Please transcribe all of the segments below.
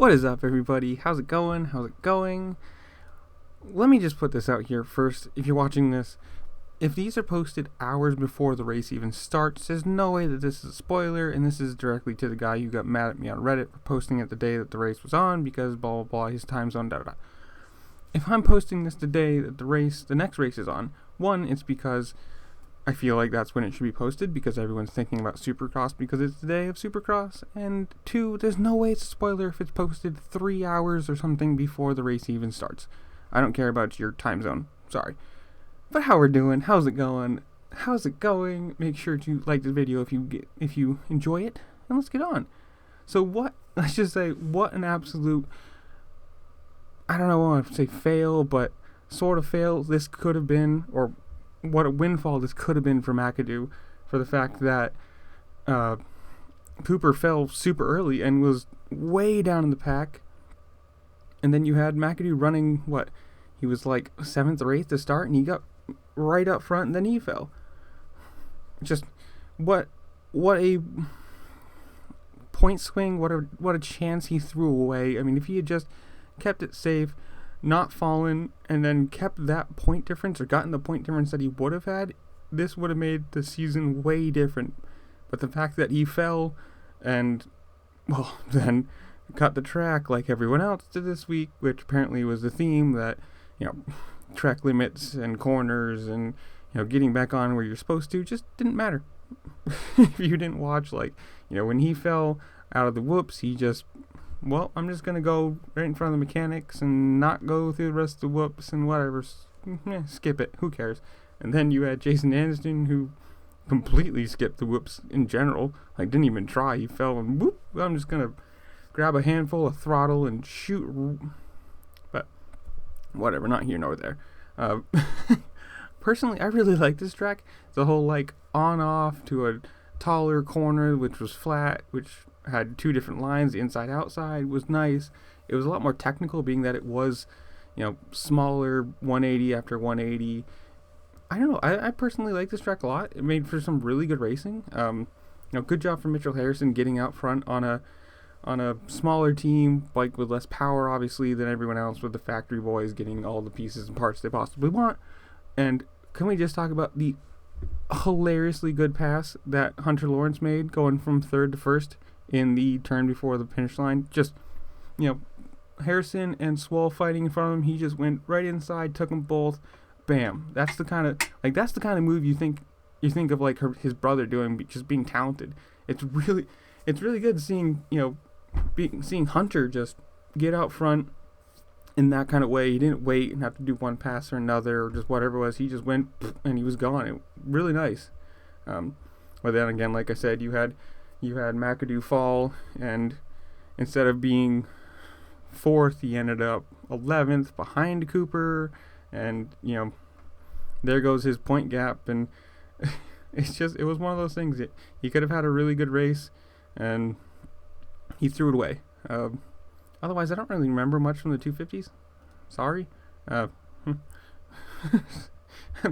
What is up, everybody? How's it going? Let me just put this out here first. If you're watching this, if these are posted hours before the race even starts, there's no way that this is a spoiler, and this is directly to the guy who got mad at me on Reddit for posting it the day that the race was on because blah blah blah, his time zone, da da da. If I'm posting this the day that the next race is on, one, it's because I feel like that's when it should be posted because everyone's thinking about Supercross because it's the day of Supercross, and two, there's no way it's a spoiler if it's posted 3 hours or something before the race even starts. I don't care about your time zone, sorry. But how we're doing, how's it going? Make sure to like the video if you enjoy it, and let's get on. So what an absolute, I don't know, I want to say fail, but sort of fail this could have been, or what a windfall this could have been for McAdoo, for the fact that Cooper fell super early and was way down in the pack, and then you had McAdoo running, he was like 7th or 8th to start, and he got right up front, and then he fell. Just what a point swing, what a chance he threw away. I mean, if he had just kept it safe, not fallen, and then kept that point difference, or gotten the point difference that he would have had, this would have made the season way different. But the fact that he fell and, then cut the track like everyone else did this week, which apparently was the theme, that, track limits and corners and, getting back on where you're supposed to just didn't matter. If you didn't watch, when he fell out of the whoops, he just, I'm just going to go right in front of the mechanics and not go through the rest of the whoops and whatever. Skip it. Who cares? And then you had Jason Anderson, who completely skipped the whoops in general. Didn't even try. He fell and whoop. I'm just going to grab a handful of throttle and shoot. But whatever. Not here nor there. Personally, I really like this track. The whole on-off to a taller corner, which was flat, which had two different lines, the inside-outside, was nice. It was a lot more technical, being that it was, smaller 180 after 180. I don't know. I personally like this track a lot. It made for some really good racing. Good job from Mitchell Harrison getting out front on a smaller team, bike with less power, obviously, than everyone else, with the factory boys getting all the pieces and parts they possibly want. And can we just talk about the hilariously good pass that Hunter Lawrence made, going from 3rd to 1st in the turn before the finish line? Just, Harrison and Swall fighting in front of him. He just went right inside, took them both, bam. That's the kind of move you think of his brother doing, just being talented. It's really good seeing seeing Hunter just get out front in that kind of way. He didn't wait and have to do one pass or another or just whatever it was. He just went and he was gone. Really nice. But then again, like I said, you had McAdoo fall, and instead of being 4th, he ended up 11th behind Cooper, and there goes his point gap. And it was one of those things that he could have had a really good race, and he threw it away. Otherwise, I don't really remember much from the 250s. Sorry. I'm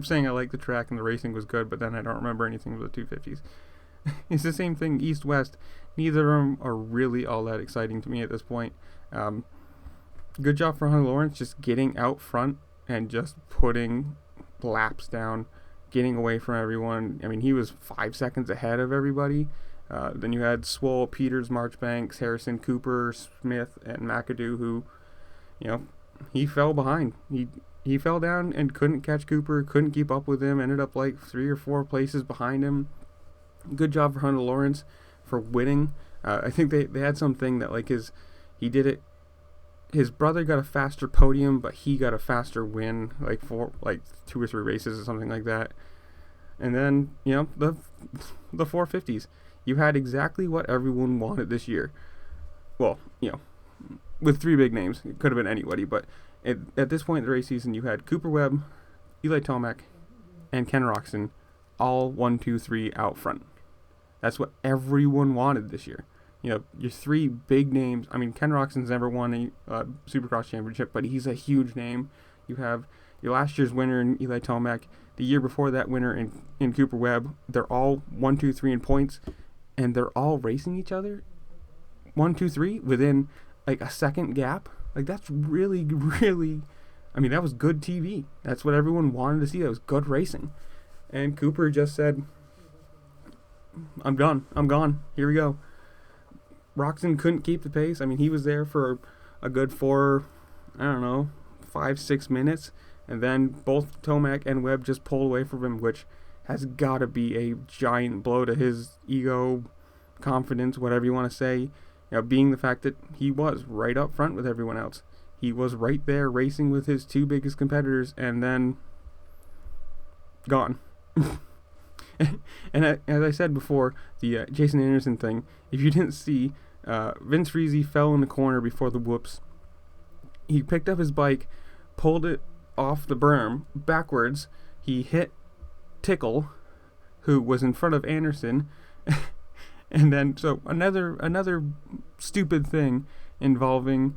saying I like the track and the racing was good, but then I don't remember anything from the 250s. It's the same thing, east-west. Neither of them are really all that exciting to me at this point. Good job for Hunter Lawrence, just getting out front and just putting laps down, getting away from everyone. I mean, he was 5 seconds ahead of everybody. Then you had Swole, Peters, Marchbanks, Harrison, Cooper, Smith, and McAdoo, who, he fell behind. He fell down and couldn't catch Cooper, couldn't keep up with him, ended up 3 or 4 places behind him. Good job for Hunter Lawrence for winning. I think they had something that he did it. His brother got a faster podium, but he got a faster win, for 2 or 3 races or something like that. And then, the 450s. You had exactly what everyone wanted this year. Well, with 3 big names. It could have been anybody, but at this point in the race season, you had cooperwebb, Eli Tomac, and kenroczen all 1, 2, 3 out front. That's what everyone wanted this year. Your 3 big names. I mean, kenroczen's never won a Supercross championship, but he's a huge name. You have your last year's winner in Eli Tomac, the year before that winner in cooperwebb. They're all 1, 2, 3 in points, and they're all racing each other 1, 2, 3 within like a second gap. Like, that's really, really, I mean, that was good TV. That's what everyone wanted to see. That was good racing. And Cooper just said, I'm done. I'm gone. Here we go. Roczen couldn't keep the pace. I mean, he was there for a good 5-6 minutes. And then both Tomac and Webb just pulled away from him, which has got to be a giant blow to his ego, confidence, whatever you want to say. You know, being the fact that he was right up front with everyone else. He was right there racing with his two biggest competitors, and then gone. And as I said before, the Jason Anderson thing, if you didn't see, Vince Friese fell in the corner before the whoops. He picked up his bike, pulled it off the berm backwards. He hit Tickle, who was in front of Anderson. And then, so another stupid thing involving,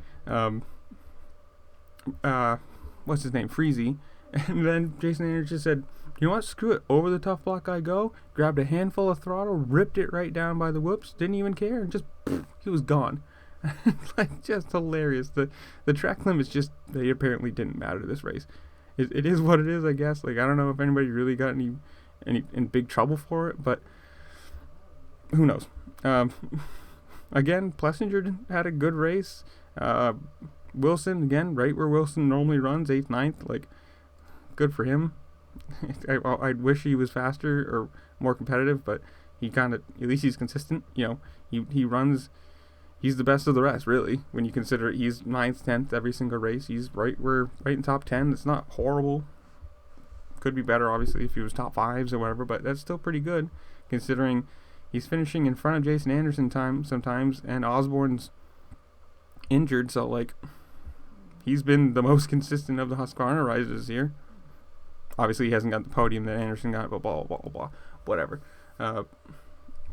what's his name, Friese. And then Jason Anderson said, you know what, screw it, over the tough block I go, grabbed a handful of throttle, ripped it right down by the whoops, didn't even care, and just, he was gone. Like, just hilarious. The track limits just, they apparently didn't matter this race. It is what it is, I guess. Like, I don't know if anybody really got any in big trouble for it, but who knows. Again, Plessinger had a good race. Wilson, again, right where Wilson normally runs, 8th, 9th, like, good for him. I wish he was faster or more competitive, but he kind of, at least he's consistent. You know, he runs, he's the best of the rest, really, when you consider it. He's 9th, 10th every single race. He's right in top 10. It's not horrible. Could be better, obviously, if he was top 5s or whatever, but that's still pretty good, considering he's finishing in front of Jason Anderson sometimes, and Osborne's injured, so, like, he's been the most consistent of the Husqvarna riders this year. Obviously, he hasn't got the podium that Anderson got, but blah, blah, blah, blah, whatever.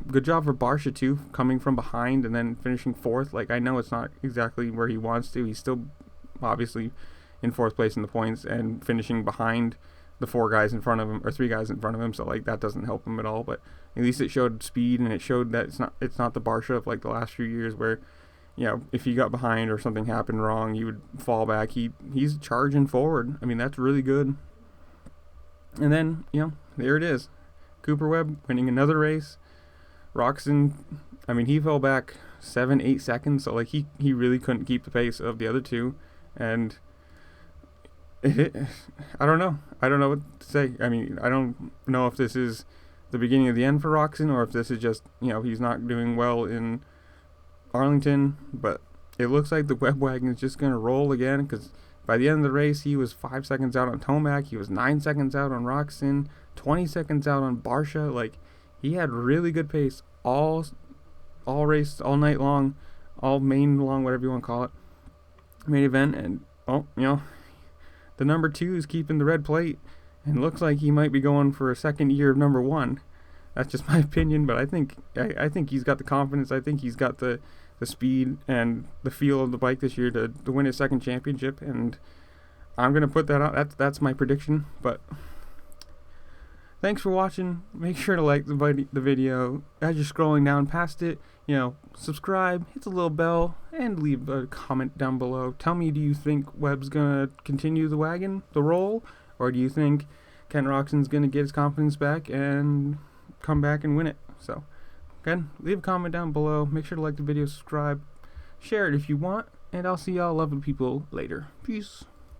Good job for Barcia, too, coming from behind and then finishing 4th. Like, I know it's not exactly where he wants to. He's still, obviously, in 4th place in the points and finishing behind the 4 guys in front of him, or 3 guys in front of him, so, like, that doesn't help him at all. But at least it showed speed, and it showed that it's not the Barcia of, like, the last few years where, you know, if he got behind or something happened wrong, he would fall back. He's charging forward. I mean, that's really good. And then, you know, there it is. Cooper Webb winning another race. Roczen, I mean, he fell back 7-8 seconds, so, like, he really couldn't keep the pace of the other two. And I don't know. I don't know what to say. I mean, I don't know if this is the beginning of the end for Roczen, or if this is just, you know, he's not doing well in Arlington. But it looks like the Webb wagon is just going to roll again, because by the end of the race, he was 5 seconds out on Tomac. He was 9 seconds out on Roczen, 20 seconds out on Barcia. Like, he had really good pace all race, all night long, all main long, whatever you want to call it, main event. And, well, you know, the number 2 is keeping the red plate, and looks like he might be going for a second year of number 1. That's just my opinion, but I think he's got the confidence. I think he's got the speed and the feel of the bike this year to win his second championship, and I'm going to put that out. That's my prediction. But thanks for watching. Make sure to like the video. As you're scrolling down past it, you know, subscribe, hit the little bell, and leave a comment down below. Tell me, do you think Webb's going to continue the roll, or do you think kenroczen's going to get his confidence back and come back and win it? So, again, leave a comment down below. Make sure to like the video, subscribe, share it if you want, and I'll see y'all lovely people later. Peace.